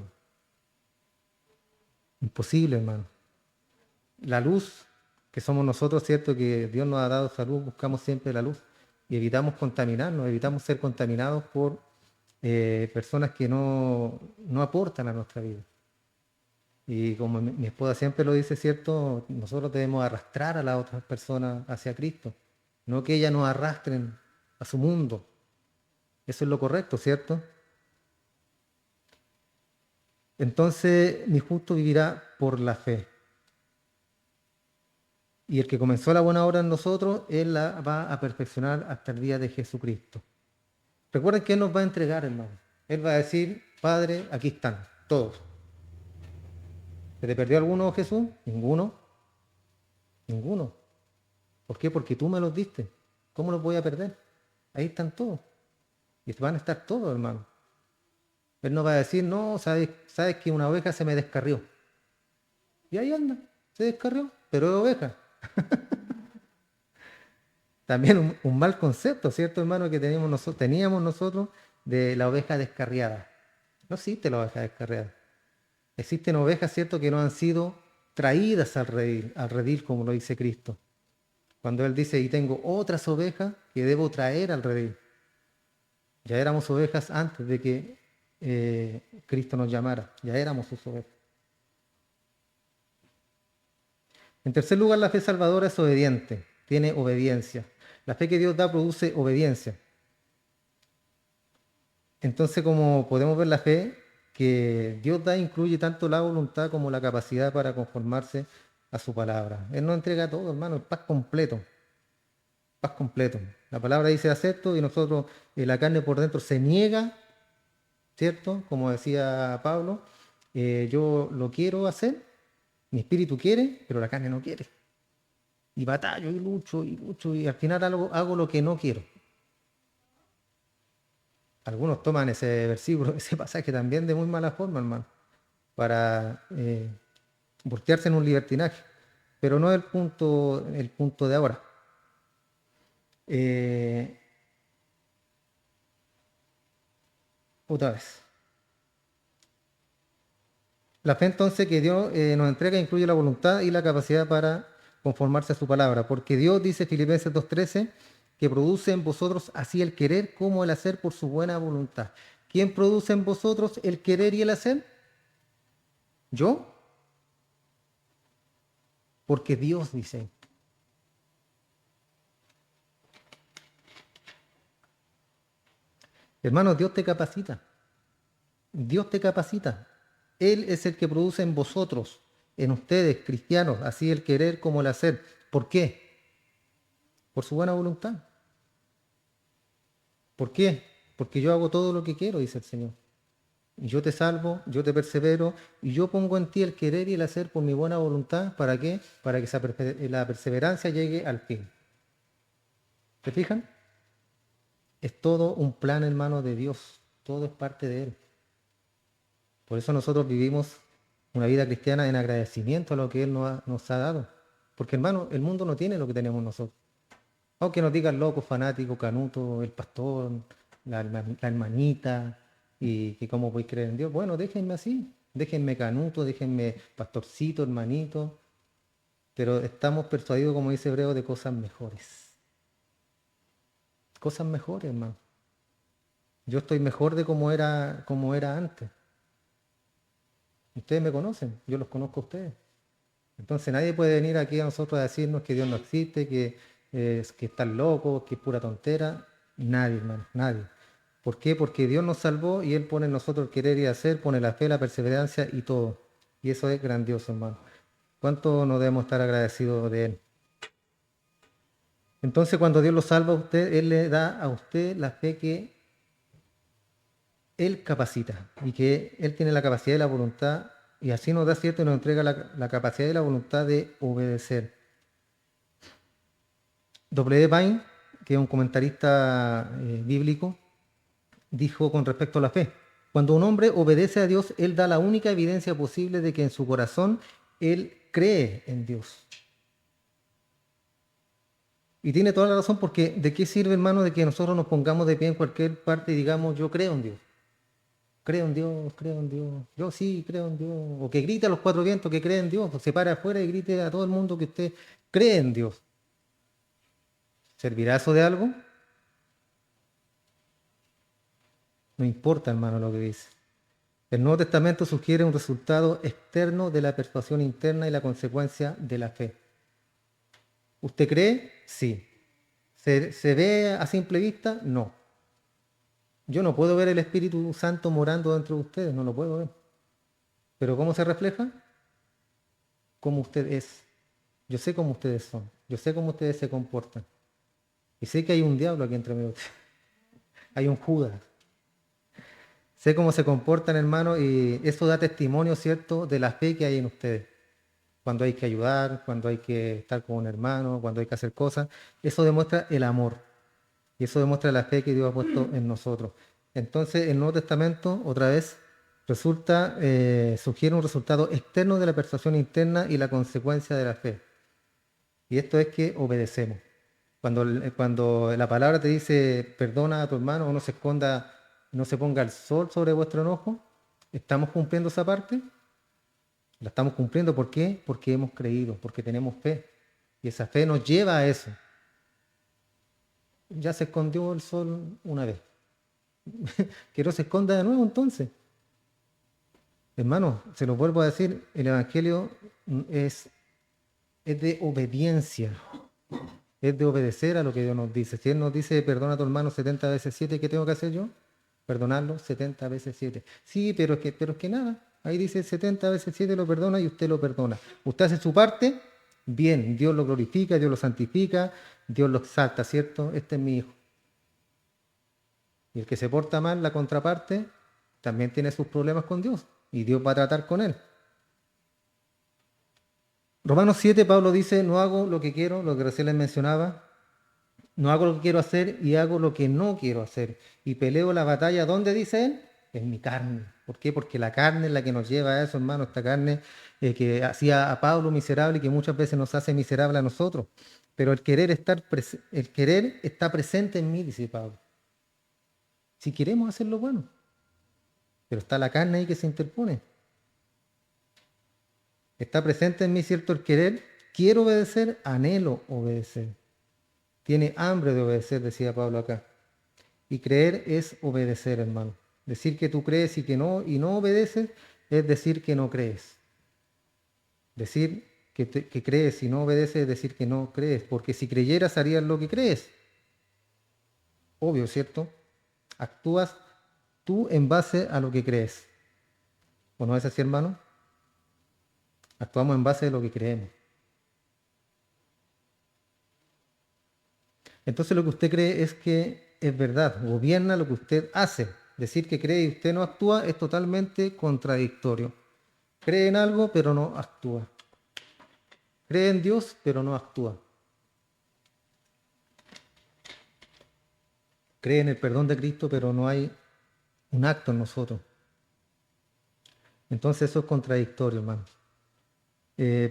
Imposible, hermano. La luz que somos nosotros, ¿cierto?, que Dios nos ha dado salud, buscamos siempre la luz y evitamos contaminarnos, evitamos ser contaminados por personas que no aportan a nuestra vida. Y como mi esposa siempre lo dice, ¿cierto?, nosotros debemos arrastrar a las otras personas hacia Cristo, no que ellas nos arrastren a su mundo. Eso es lo correcto, ¿cierto? Entonces, mi justo vivirá por la fe. Y el que comenzó la buena obra en nosotros, Él la va a perfeccionar hasta el día de Jesucristo. Recuerden que Él nos va a entregar, hermano. Él va a decir, Padre, aquí están, todos. ¿Se te perdió alguno, Jesús? Ninguno. Ninguno. ¿Por qué? Porque tú me los diste. ¿Cómo los voy a perder? Ahí están todos. Y van a estar todos, hermano. Él no va a decir, no, sabes que una oveja se me descarrió. Y ahí anda, se descarrió, pero es oveja. También un mal concepto, ¿cierto, hermano? Que teníamos nosotros de la oveja descarriada. No existe la oveja descarriada. Existen ovejas, ¿cierto?, que no han sido traídas al redil, como lo dice Cristo. Cuando Él dice, y tengo otras ovejas que debo traer al redil. Ya éramos ovejas antes de que Cristo nos llamara. Ya éramos sus ovejas. En tercer lugar, la fe salvadora es obediente. Tiene obediencia. La fe que Dios da produce obediencia. Entonces, como podemos ver, la fe que Dios da incluye tanto la voluntad como la capacidad para conformarse a su palabra. Él nos entrega todo, hermano, el paz completo. Paz completo. La palabra dice acepto y nosotros, la carne por dentro se niega, ¿cierto? Como decía Pablo, yo lo quiero hacer, mi espíritu quiere, pero la carne no quiere. Y batallo y lucho y al final hago lo que no quiero. Algunos toman ese versículo, ese pasaje también de muy mala forma, hermano, para voltearse en un libertinaje. Pero no es el punto de ahora. Otra vez. La fe entonces que Dios nos entrega incluye la voluntad y la capacidad para conformarse a su palabra, porque Dios dice Filipenses 2:13 que produce en vosotros así el querer como el hacer por su buena voluntad. ¿Quién produce en vosotros el querer y el hacer? ¿Yo? Porque Dios dice. Hermano, Dios te capacita. Dios te capacita. Él es el que produce en vosotros, en ustedes, cristianos, así el querer como el hacer. ¿Por qué? Por su buena voluntad. ¿Por qué? Porque yo hago todo lo que quiero, dice el Señor. Y yo te salvo, yo te persevero, y yo pongo en ti el querer y el hacer por mi buena voluntad. ¿Para qué? Para que la perseverancia llegue al fin. ¿Se fijan? Es todo un plan, hermano, de Dios. Todo es parte de Él. Por eso nosotros vivimos una vida cristiana en agradecimiento a lo que Él nos ha dado. Porque, hermano, el mundo no tiene lo que tenemos nosotros. Aunque nos digan loco, fanático, canuto, el pastor, la hermanita, y que cómo voy a creer en Dios. Bueno, déjenme así. Déjenme canuto, déjenme pastorcito, hermanito. Pero estamos persuadidos, como dice Hebreo, de cosas mejores. Cosas mejores, hermano. Yo estoy mejor de como era antes. Ustedes me conocen, yo los conozco a ustedes. Entonces nadie puede venir aquí a nosotros a decirnos que Dios no existe, que están locos, que es pura tontera. Nadie, hermano, nadie. ¿Por qué? Porque Dios nos salvó y Él pone en nosotros el querer y hacer, pone la fe, la perseverancia y todo. Y eso es grandioso, hermano. ¿Cuánto nos debemos estar agradecidos de Él? Entonces cuando Dios lo salva a usted, Él le da a usted la fe que Él capacita y que Él tiene la capacidad y la voluntad, y así nos da cierto y nos entrega la capacidad y la voluntad de obedecer. W. Vine, que es un comentarista bíblico, dijo con respecto a la fe: cuando un hombre obedece a Dios, él da la única evidencia posible de que en su corazón él cree en Dios. Y tiene toda la razón, porque ¿de qué sirve, hermano, de que nosotros nos pongamos de pie en cualquier parte y digamos yo creo en Dios? Creo en Dios, creo en Dios, yo sí creo en Dios. O que grite a los cuatro vientos que cree en Dios, o se para afuera y grite a todo el mundo que usted cree en Dios. ¿Servirá eso de algo? No importa, hermano, lo que dice. El Nuevo Testamento sugiere un resultado externo de la persuasión interna y la consecuencia de la fe. ¿Usted cree? Sí. ¿Se ve a simple vista? No. Yo no puedo ver el Espíritu Santo morando dentro de ustedes, no lo puedo ver. ¿Pero cómo se refleja? Como usted es. Yo sé cómo ustedes son. Yo sé cómo ustedes se comportan. Y sé que hay un diablo aquí entre medio de ustedes. Hay un Judas. Sé cómo se comportan, hermano, y eso da testimonio, ¿cierto?, de la fe que hay en ustedes. Cuando hay que ayudar, cuando hay que estar con un hermano, cuando hay que hacer cosas. Eso demuestra el amor. Y eso demuestra la fe que Dios ha puesto en nosotros. Entonces, el Nuevo Testamento, otra vez, sugiere un resultado externo de la persuasión interna y la consecuencia de la fe. Y esto es que obedecemos. Cuando la palabra te dice perdona a tu hermano, o no se esconda, no se ponga el sol sobre vuestro enojo, ¿estamos cumpliendo esa parte? La estamos cumpliendo. ¿Por qué? Porque hemos creído, porque tenemos fe. Y esa fe nos lleva a eso. Ya se escondió el sol una vez. Que no se esconda de nuevo entonces. Hermano, se lo vuelvo a decir, el Evangelio es de obediencia. Es de obedecer a lo que Dios nos dice. Si Él nos dice perdona a tu hermano 70 veces 7, ¿qué tengo que hacer yo? Perdonarlo 70 veces 7. Sí, pero es que nada. Ahí dice 70 veces 7 lo perdona y usted lo perdona. Usted hace su parte, bien, Dios lo glorifica, Dios lo santifica, Dios lo exalta, ¿cierto? Este es mi hijo. Y el que se porta mal, la contraparte, también tiene sus problemas con Dios y Dios va a tratar con él. Romanos 7, Pablo dice, no hago lo que quiero, lo que recién les mencionaba, no hago lo que quiero hacer y hago lo que no quiero hacer. Y peleo la batalla, ¿dónde dice él? En mi carne. ¿Por qué? Porque la carne es la que nos lleva a eso, hermano. Esta carne que hacía a Pablo miserable y que muchas veces nos hace miserable a nosotros. Pero el querer está presente en mí, dice Pablo. Si queremos hacer lo bueno. Pero está la carne ahí que se interpone. Está presente en mí, ¿cierto? El querer. Quiero obedecer, anhelo obedecer. Tiene hambre de obedecer, decía Pablo acá. Y creer es obedecer, hermano. Decir que tú crees y no obedeces es decir que no crees. Decir que crees y no obedeces es decir que no crees, porque si creyeras harías lo que crees. Obvio, ¿cierto? Actúas tú en base a lo que crees. ¿O no es así, hermano? Actuamos en base a lo que creemos. Entonces lo que usted cree es que es verdad, gobierna lo que usted hace. Decir que cree y usted no actúa es totalmente contradictorio. Cree en algo pero no actúa. Cree en Dios pero no actúa. Cree en el perdón de Cristo pero no hay un acto en nosotros. Entonces eso es contradictorio, hermano.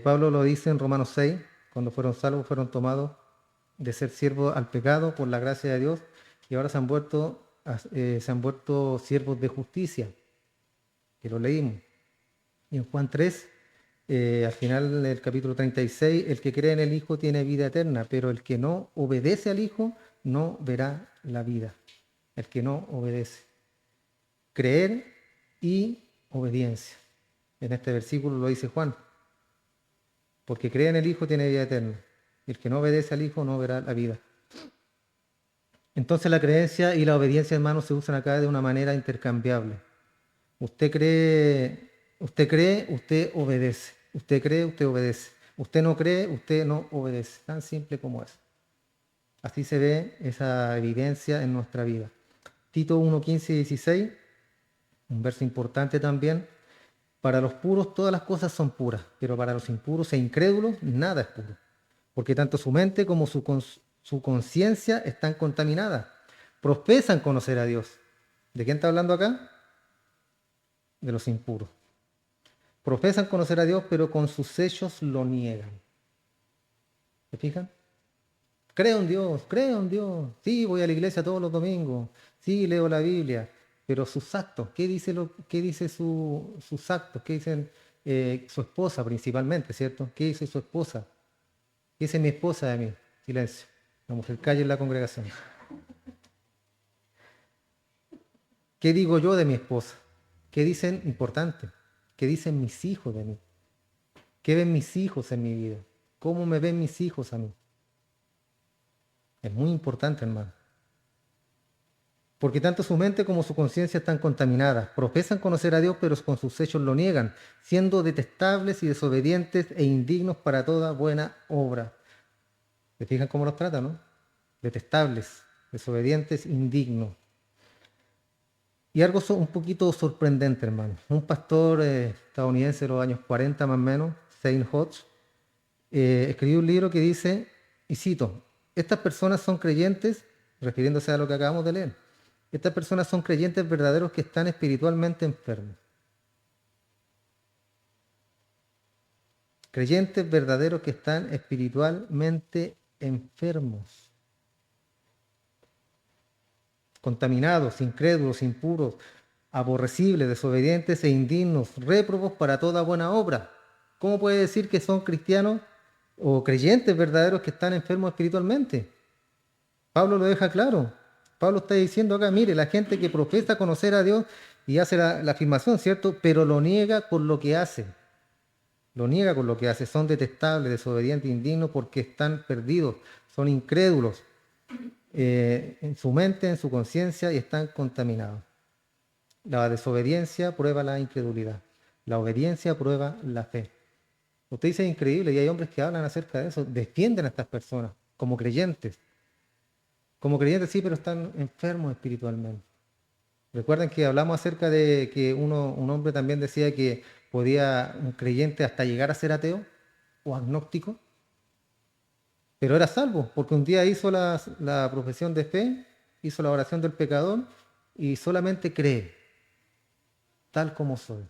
Pablo lo dice en Romanos 6, cuando fueron salvos fueron tomados de ser siervos al pecado por la gracia de Dios y ahora se han vuelto siervos de justicia, que lo leímos. Y en Juan 3, al final del capítulo 36, el que cree en el Hijo tiene vida eterna, pero el que no obedece al Hijo no verá la vida. El que no obedece. Creer y obediencia. En este versículo lo dice Juan. Porque cree en el Hijo tiene vida eterna. El que no obedece al Hijo no verá la vida. Entonces la creencia y la obediencia, hermanos, se usan acá de una manera intercambiable. Usted cree, usted obedece. Usted cree, usted obedece. Usted no cree, usted no obedece. Tan simple como es. Así se ve esa evidencia en nuestra vida. Tito 1, 15 y 16, un verso importante también. Para los puros todas las cosas son puras, pero para los impuros e incrédulos nada es puro. Porque tanto su mente como su conciencia están contaminadas. Profesan conocer a Dios. ¿De quién está hablando acá? De los impuros. Profesan conocer a Dios, pero con sus hechos lo niegan. ¿Se fijan? Creo en Dios, creo en Dios. Sí, voy a la iglesia todos los domingos. Sí, leo la Biblia. Pero sus actos, ¿qué dice sus actos? ¿Qué dicen su esposa principalmente, ¿cierto? ¿Qué dice su esposa? ¿Qué dice mi esposa de mí? Silencio. La mujer calla en la congregación. ¿Qué digo yo de mi esposa? ¿Qué dicen importante? ¿Qué dicen mis hijos de mí? ¿Qué ven mis hijos en mi vida? ¿Cómo me ven mis hijos a mí? Es muy importante, hermano. Porque tanto su mente como su conciencia están contaminadas. Profesan conocer a Dios, pero con sus hechos lo niegan, siendo detestables y desobedientes e indignos para toda buena obra. ¿Se fijan cómo los trata, no? Detestables, desobedientes, indignos. Y algo un poquito sorprendente, hermano. Un pastor estadounidense de los años 40 más o menos, Zane Hodge, escribió un libro que dice, y cito, estas personas son creyentes, refiriéndose a lo que acabamos de leer, estas personas son creyentes verdaderos que están espiritualmente enfermos. Creyentes verdaderos que están espiritualmente enfermos. Contaminados, incrédulos, impuros, aborrecibles, desobedientes e indignos, réprobos para toda buena obra. ¿Cómo puede decir que son cristianos o creyentes verdaderos que están enfermos espiritualmente? Pablo lo deja claro. Pablo está diciendo acá, mire, la gente que profesa conocer a Dios y hace la afirmación, ¿cierto? Pero lo niega con lo que hace. Lo niega con lo que hace. Son detestables, desobedientes, indignos porque están perdidos, son incrédulos en su mente, en su conciencia y están contaminados. La desobediencia prueba la incredulidad. La obediencia prueba la fe. Usted dice increíble y hay hombres que hablan acerca de eso, defienden a estas personas como creyentes. Como creyentes sí, pero están enfermos espiritualmente. Recuerden que hablamos acerca de que un hombre también decía que podía un creyente hasta llegar a ser ateo o agnóstico, pero era salvo, porque un día hizo la profesión de fe, hizo la oración del pecador y solamente cree, tal como soy.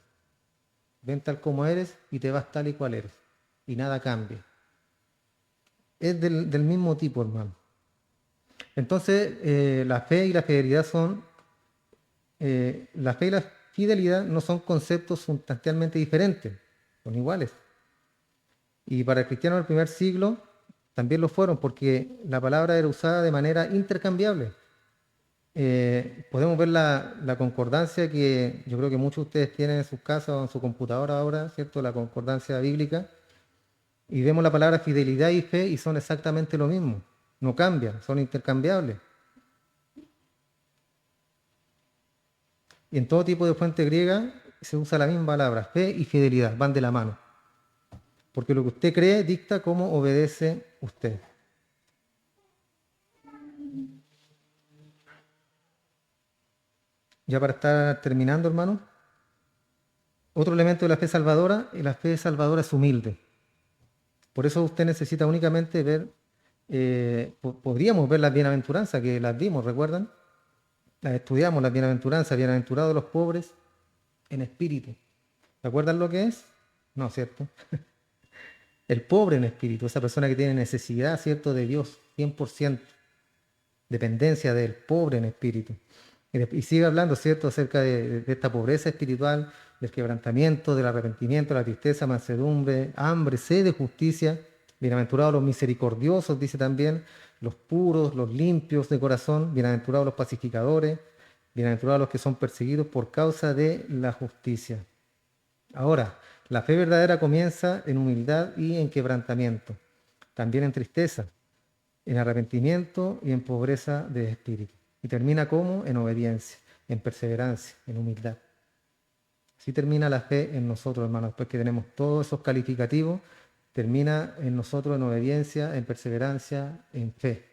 Ven tal como eres y te vas tal y cual eres. Y nada cambia. Es del mismo tipo, hermano. Entonces, la fe y la fidelidad la fe y la fidelidad no son conceptos sustancialmente diferentes, son iguales. Y para el cristiano del primer siglo también lo fueron, porque la palabra era usada de manera intercambiable. Podemos ver la concordancia que yo creo que muchos de ustedes tienen en sus casas o en su computadora ahora, ¿cierto? La concordancia bíblica. Y vemos la palabra fidelidad y fe y son exactamente lo mismo. No cambian, son intercambiables. Y en todo tipo de fuente griega se usa la misma palabra, fe y fidelidad, van de la mano. Porque lo que usted cree dicta cómo obedece usted. Ya para estar terminando, hermano, otro elemento de la fe salvadora, y la fe salvadora es humilde. Por eso usted necesita únicamente ver, podríamos ver las bienaventuranzas, que las vimos, ¿recuerdan? Las estudiamos, las bienaventuranzas, bienaventurados los pobres en espíritu. ¿Recuerdan lo que es? No, ¿cierto? El pobre en espíritu, esa persona que tiene necesidad, ¿cierto?, de Dios, 100%, dependencia del pobre en espíritu. Y sigue hablando, ¿cierto?, acerca de esta pobreza espiritual, del quebrantamiento, del arrepentimiento, la tristeza, mansedumbre, hambre, sed de justicia. Bienaventurados los misericordiosos, dice también, los puros, los limpios de corazón, bienaventurados los pacificadores, bienaventurados los que son perseguidos por causa de la justicia. Ahora, la fe verdadera comienza en humildad y en quebrantamiento, también en tristeza, en arrepentimiento y en pobreza de espíritu. Y termina como en obediencia, en perseverancia, en humildad. Así termina la fe en nosotros, hermanos. Después que tenemos todos esos calificativos, termina en nosotros en obediencia, en perseverancia, en fe.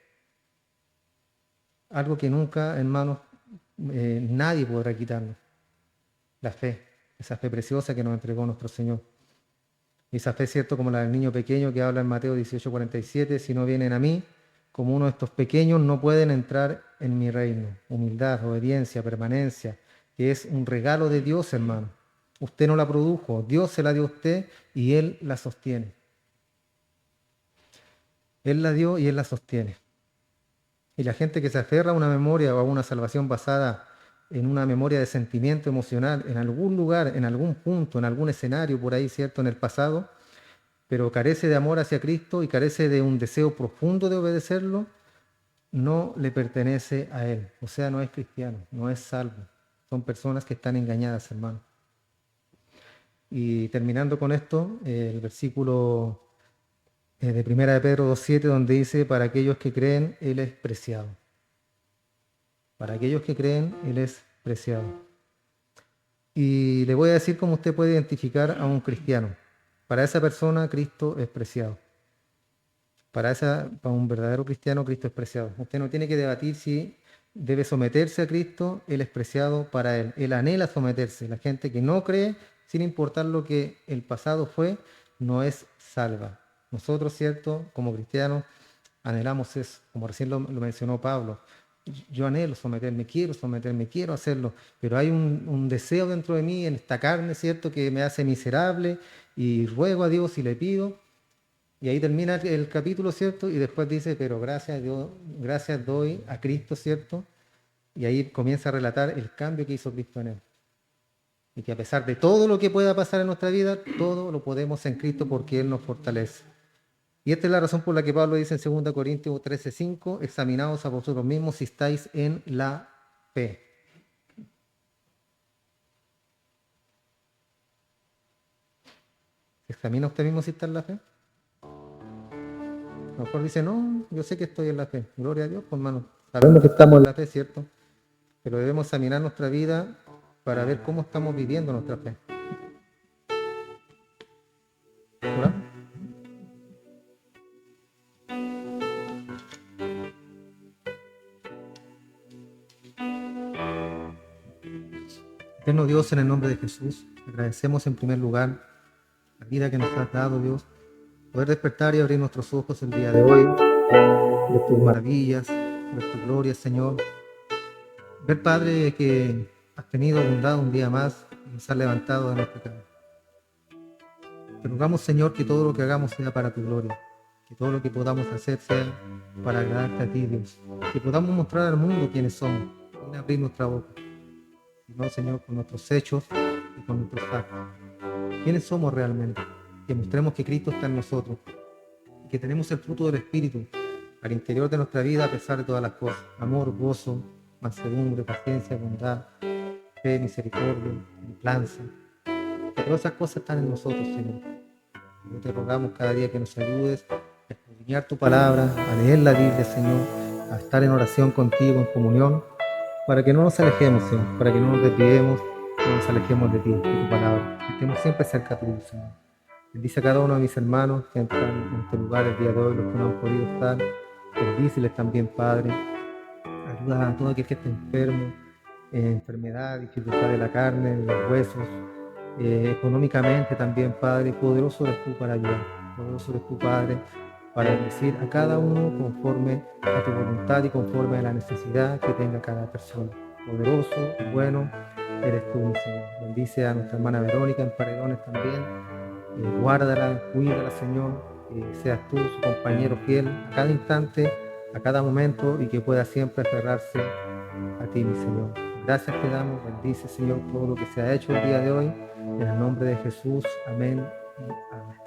Algo que nunca, hermanos, nadie podrá quitarnos. La fe, esa fe preciosa que nos entregó nuestro Señor. Y esa fe, cierto, como la del niño pequeño que habla en Mateo 18:47, si no vienen a mí, como uno de estos pequeños, no pueden entrar en mi reino. Humildad, obediencia, permanencia, que es un regalo de Dios, hermano. Usted no la produjo, Dios se la dio a usted y Él la sostiene. Él la dio y Él la sostiene. Y la gente que se aferra a una memoria o a una salvación basada en una memoria de sentimiento emocional, en algún lugar, en algún punto, en algún escenario por ahí, ¿cierto?, en el pasado, pero carece de amor hacia Cristo y carece de un deseo profundo de obedecerlo, no le pertenece a Él. O sea, no es cristiano, no es salvo. Son personas que están engañadas, hermano. Y terminando con esto, el versículo de 1 de Pedro 2:7, donde dice, para aquellos que creen, Él es preciado. Para aquellos que creen, Él es preciado. Y le voy a decir cómo usted puede identificar a un cristiano. Para esa persona, Cristo es preciado. Para un verdadero cristiano, Cristo es preciado. Usted no tiene que debatir si debe someterse a Cristo, Él es preciado para Él. Él anhela someterse. La gente que no cree, sin importar lo que el pasado fue, no es salva. Nosotros, ¿cierto?, como cristianos, anhelamos eso, como recién lo mencionó Pablo. Yo anhelo someterme, quiero hacerlo, pero hay un deseo dentro de mí, en esta carne, ¿cierto?, que me hace miserable y ruego a Dios y le pido. Y ahí termina el capítulo, ¿cierto? Y después dice, pero gracias doy a Cristo, ¿cierto? Y ahí comienza a relatar el cambio que hizo Cristo en él. Y que a pesar de todo lo que pueda pasar en nuestra vida, todo lo podemos en Cristo porque Él nos fortalece. Y esta es la razón por la que Pablo dice en 2 Corintios 13:5, examinaos a vosotros mismos si estáis en la fe. ¿Examina usted mismo si está en la fe? A lo mejor dice, no, yo sé que estoy en la fe. Gloria a Dios, pues, hermano. Sabemos que estamos en la fe, ¿cierto? Pero debemos examinar nuestra vida para ver cómo estamos viviendo nuestra fe. ¿Verdad? Eterno Dios, en el nombre de Jesús, agradecemos en primer lugar la vida que nos has dado, Dios, poder despertar y abrir nuestros ojos el día de hoy, ver tus maravillas, ver tu gloria, Señor. Ver, Padre, que has tenido bondad un día más y nos has levantado de nuestra cama. Te rogamos, Señor, que todo lo que hagamos sea para tu gloria, que todo lo que podamos hacer sea para agradarte a ti, Dios, que podamos mostrar al mundo quiénes somos, sin abrir nuestra boca, sino, Señor, con nuestros hechos y con nuestros actos. ¿Quiénes somos realmente? Que mostremos que Cristo está en nosotros y que tenemos el fruto del Espíritu al interior de nuestra vida a pesar de todas las cosas. Amor, gozo, mansedumbre, paciencia, bondad, fe, misericordia, templanza. Que todas esas cosas están en nosotros, Señor. Pero te rogamos cada día que nos ayudes a escudriñar tu palabra, a leer la Biblia, Señor, a estar en oración contigo, en comunión, para que no nos alejemos, Señor, para que no nos desviemos, no nos alejemos de ti, de tu palabra, que estemos siempre cerca tuyo, Señor. Bendice a cada uno de mis hermanos que están en este lugar el día de hoy, los que no han podido estar. Bendíceles también, Padre. Ayuda a todo aquel que esté enfermo, enfermedad, dificultad de la carne, de los huesos, económicamente también, Padre. Poderoso eres tú para ayudar. Poderoso eres tú, Padre, para bendecir a cada uno conforme a tu voluntad y conforme a la necesidad que tenga cada persona. Poderoso, bueno, eres tú, mi Señor. Bendice a nuestra hermana Verónica en Paredones también. Guárdala, cuídala, Señor, que seas tú su compañero fiel a cada instante, a cada momento, y que pueda siempre aferrarse a ti, mi Señor. Gracias te damos, bendice, Señor, todo lo que se ha hecho el día de hoy. En el nombre de Jesús, amén y amén.